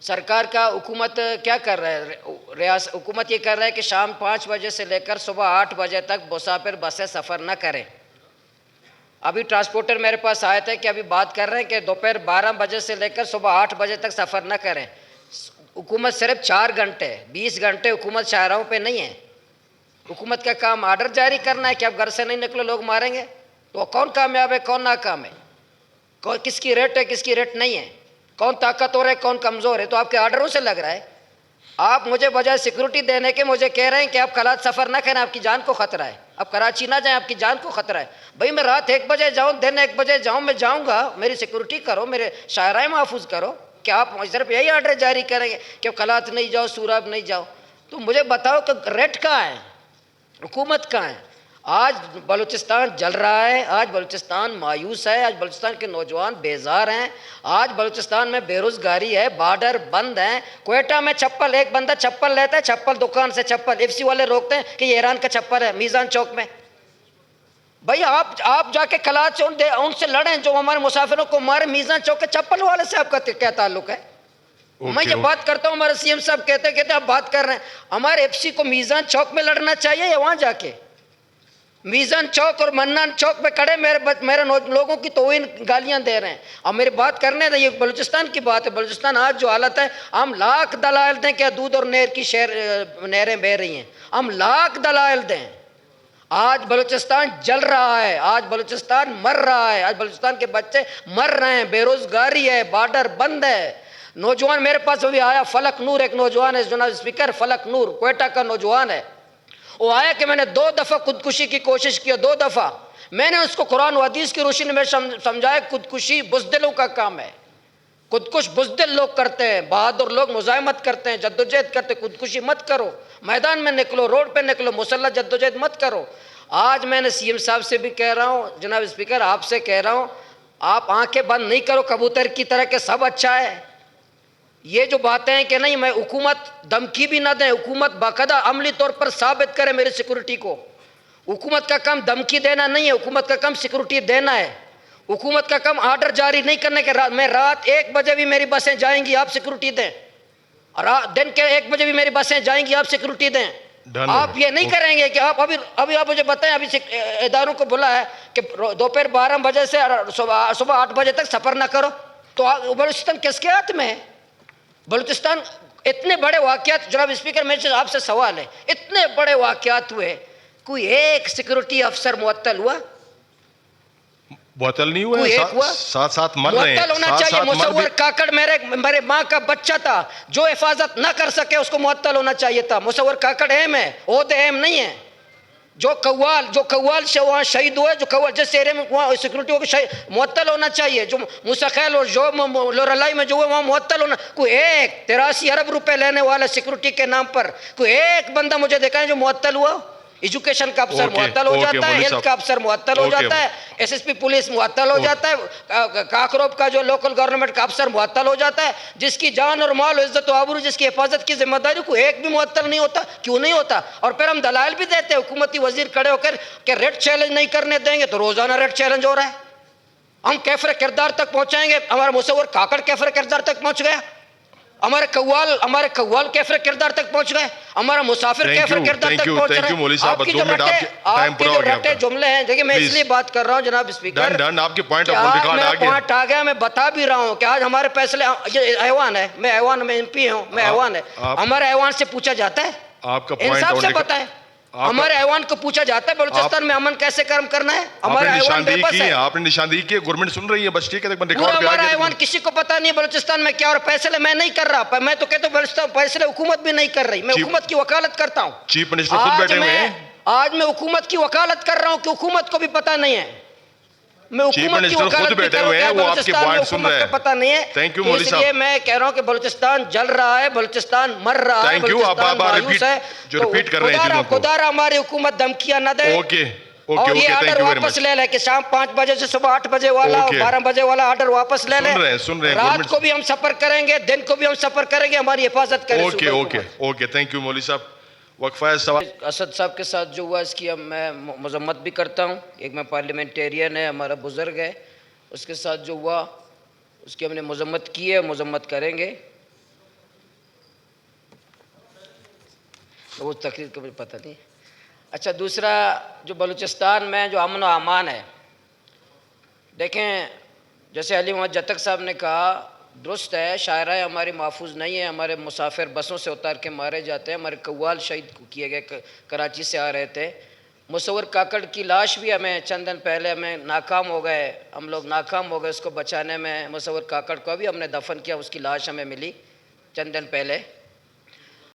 सरकार का हुकूमत क्या कर रहा है, रियासत हुकूमत ये कर रहा है कि शाम 5 बजे से लेकर सुबह 8 बजे तक मुसाफिर बसें सफ़र न करें। अभी ट्रांसपोर्टर मेरे पास आए थे कि अभी बात कर रहे हैं कि दोपहर 12 बजे से लेकर सुबह 8 बजे तक सफ़र न करें। हुकूमत सिर्फ 4 घंटे 20 घंटे हुकूमत शाहराहों पे नहीं है। हुकूमत का काम आर्डर जारी करना है कि अब घर से नहीं निकलो लोग मारेंगे। तो कौन कामयाब है कौन नाकाम है, कौन किसकी रेट है किसकी रेट नहीं है, कौन ताकतवर है कौन कमज़ोर है, तो आपके आर्डरों से लग रहा है। आप मुझे बजाय सिक्योरिटी देने के मुझे कह रहे हैं कि आप कल सफ़र ना करें, आपकी जान को ख़तरा है, आप कराची ना जाएं, आपकी जान को ख़तरा है। भाई मैं रात 1 बजे जाऊं दिन 1 बजे जाऊं, मैं जाऊंगा, मेरी सिक्योरिटी करो, मेरे शायराए महफूज करो। क्या आप सिर्फ यही आर्डर जारी करेंगे कि कलात नहीं जाओ सूरब नहीं जाओ? तो मुझे बताओ कि रेट कहाँ है, हुकूमत कहाँ है? आज बलूचिस्तान जल रहा है, आज बलूचिस्तान मायूस है, आज बलूचिस्तान के नौजवान बेजार हैं, आज बलूचिस्तान में बेरोजगारी है, बॉर्डर बंद हैं। क्वेटा में चप्पल, एक बंदा चप्पल लेता है, चप्पल दुकान से चप्पल एफसी वाले रोकते हैं कि ये ईरान का चप्पल है, मीज़ान चौक में। भाई आप जाके कलाच उनसे लड़ें जो हमारे मुसाफिरों को मारे। मीज़ान चौक के चप्पल वाले से आपका क्या ताल्लुक है? मैं ये बात करता हूँ, हमारे सीएम साहब कहते आप बात कर रहे हैं, हमारे एफसी को मीज़ान चौक में लड़ना चाहिए या वहाँ जाके? मीज़ान चौक और मन्नान चौक पे खड़े मेरे लोगों की तौहीन गालियां दे रहे हैं। अब मेरी बात करने दें, ये बलूचिस्तान की बात है। बलूचिस्तान आज जो हालत है, हम लाख दलाल दें क्या दूध और नहर की नहरें बह रही हैं, हम लाख दलाल दें। आज बलूचिस्तान जल रहा है, आज बलूचिस्तान मर रहा है, आज बलूचिस्तान के बच्चे मर रहे हैं, बेरोजगारी है, बॉर्डर बंद है। नौजवान मेरे पास अभी आया, फलक नूर एक नौजवान है, जनाब स्पीकर, फलक नूर क्वेटा का नौजवान है। वो आया कि मैंने 2 दफ़ा खुदकुशी की कोशिश की, 2 दफ़ा। मैंने उसको कुरान व हदीस की रोशनी में समझाया खुदकुशी बुज़दिलों का काम है, खुदकुश बुज़दिल लोग करते हैं, बहादुर लोग मुज़ाहमत करते हैं, जद्दोजहद करते हैं। खुदकुशी मत करो, मैदान में निकलो, रोड पे निकलो, मुसल्लह जद्दोजहद मत करो। आज मैंने सीएम साहब से भी कह रहा हूँ, जनाब स्पीकर आपसे कह रहा हूँ, आप आंखें बंद नहीं करो कबूतर की तरह के सब अच्छा है। ये जो बातें हैं कि नहीं, मैं हुकूमत धमकी भी ना दें, हुकूमत बाकायदा अमली तौर पर साबित करे मेरी सिक्योरिटी को। हुकूमत का काम धमकी देना नहीं है, हुकूमत का काम सिक्योरिटी देना है। हुकूमत का काम आर्डर जारी नहीं करने के, मैं रात 1 बजे भी मेरी बसें जाएंगी आप सिक्योरिटी दें, और दिन के 1 बजे भी मेरी बसें जाएंगी आप सिक्योरिटी दें। आप ये नहीं करेंगे कि आप अभी आप मुझे बताएं, अभी इदारों को बोला है कि दोपहर 12 बजे से सुबह 8 बजे तक सफ़र ना करो। तो बलूचिस्तान किसके हाथ में है? बलूचिस्तान इतने बड़े वाक़यात, जनाब स्पीकर मेरे आपसे सवाल है, इतने बड़े वाक़यात हुए, कोई एक सिक्योरिटी अफसर मुअत्तल हुआ? मुअत्तल नहीं हुआ, साथ साथ मर रहे हैं। मुअत्तल होना चाहिए। मुसव्वर काकड़ मेरे माँ का बच्चा था, जो हिफाजत ना कर सके उसको मुअत्तल होना चाहिए था। मुसव्वर काकड़ अहम है, ओहदे अहम नहीं है। जो कव्वाल से वहाँ शहीद हुए, जो कव्वाल जिस एरिया में वहाँ सिक्योरिटी को मुअत्तल होना चाहिए। जो मुसखैल और जो लोरलाई में जो है वहाँ मुअत्तल होना। कोई एक 83 अरब रुपए लेने वाला सिक्योरिटी के नाम पर कोई एक बंदा मुझे देखा है जो मुअत्तल हुआ? एजुकेशन का अफसर मुअत्तल हो जाता है, हेल्थ का अफसर मुअत्तल हो जाता है, एसएसपी पुलिस मुअत्तल हो जाता है, काकरोब का जो लोकल गवर्नमेंट का अफसर मुअत्तल हो जाता है। जिसकी जान और माल इज्जत और आबरू, जिसकी हिफाजत की जिम्मेदारी, को एक भी मुअत्तल नहीं होता। क्यों नहीं होता? और फिर हम दलाल भी देते हैं, हुकूमती वजीर खड़े होकर कि रेट चैलेंज नहीं करने देंगे, तो रोजाना रेट चैलेंज हो रहा है। हम कैफर किरदार तक पहुंचाएंगे, हमारा मुसव्वर काकड़ कैफर किरदार तक पहुंच गया, हमारे कव्वाल कैफर किरदार तक पहुंच गए, हमारा मुसाफिर कैफर किरदार तक पहुंच रहा है। आपके जो रटे जुमले हैं, देखिए मैं इसलिए बात कर रहा हूं जनाब स्पीकर, आपके पॉइंट आ गया। मैं बता भी रहा हूं कि आज हमारे फैसले, ये ऐवान है, मैं ऐवान में एमपी हूं, मैं ऐवान है, हमारे ऐवान से पूछा जाता है, आपका इंसाफ से बताएं, हमारे ऐवान को पूछा जाता है बलूचिस्तान में अमन कैसे कर्म करना है। हमारे ऐवान बेबस है, आपने निशानदेही की, गवर्नमेंट सुन रही है, बस ठीक है, हमारा ऐवान किसी को पता नहीं है बलूचिस्तान में क्या, और फैसले मैं नहीं कर रहा, मैं तो कहता हूँ फैसले हुकूमत भी नहीं कर रही, मैं हुकूमत की वकालत करता हूँ। चीफ मिनिस्टर खुद बैठे हुए हैं, आज मैं हुकूमत की वकालत कर रहा हूँ कि हुकूमत को भी पता नहीं है। मैं हुकूमत की वकालत बैठे हुए हैं, वो आपके पॉइंट सुन रहे हैं, पता नहीं है। थैंक यू मौलवी साहब। इसलिए मैं कह रहा हूं कि बलूचिस्तान जल रहा है, बलूचिस्तान मर रहा है, बलूचिस्तान मायूस है। जो रिपीट कर रहे हैं, खुदारा हमारी हुकूमत धमकियां न दे। और ये ऑर्डर वापस ले ले कि शाम 5 बजे से सुबह 8 बजे वाला, 12 बजे वाला ऑर्डर वापस ले ले। सुन रहे हैं, रात को भी हम सफर करेंगे, दिन को भी हम सफर करेंगे, हमारी हिफाजत करें। ओके, थैंक यू मौलवी साहब। वक्फा असद साहब के साथ जो हुआ इसकी मैं मजम्मत भी करता हूँ। एक मैं पार्लियामेंटेरियन है, हमारा बुजुर्ग है, उसके साथ जो हुआ उसकी हमने मजम्मत की है, मजम्मत करेंगे। वो तकरीर का मुझे पता नहीं। अच्छा, दूसरा जो बलूचिस्तान में जो अमन व अमान है, देखें जैसे अली मोहम्मद जतक साहब ने कहा, दुरुस्त है, शायराएँ हमारी महफूज नहीं है, हमारे मुसाफिर बसों से उतार के मारे जाते हैं। हमारे कव्वाल शहीद किए गए, कराची से आ रहे थे। मुसव्वर काकड़ की लाश भी हमें चंद दिन पहले हमें नाकाम हो गए, हम लोग नाकाम हो गए उसको बचाने में। मुसव्वर काकड़ को भी हमने दफन किया, उसकी लाश हमें मिली चंद दिन पहले।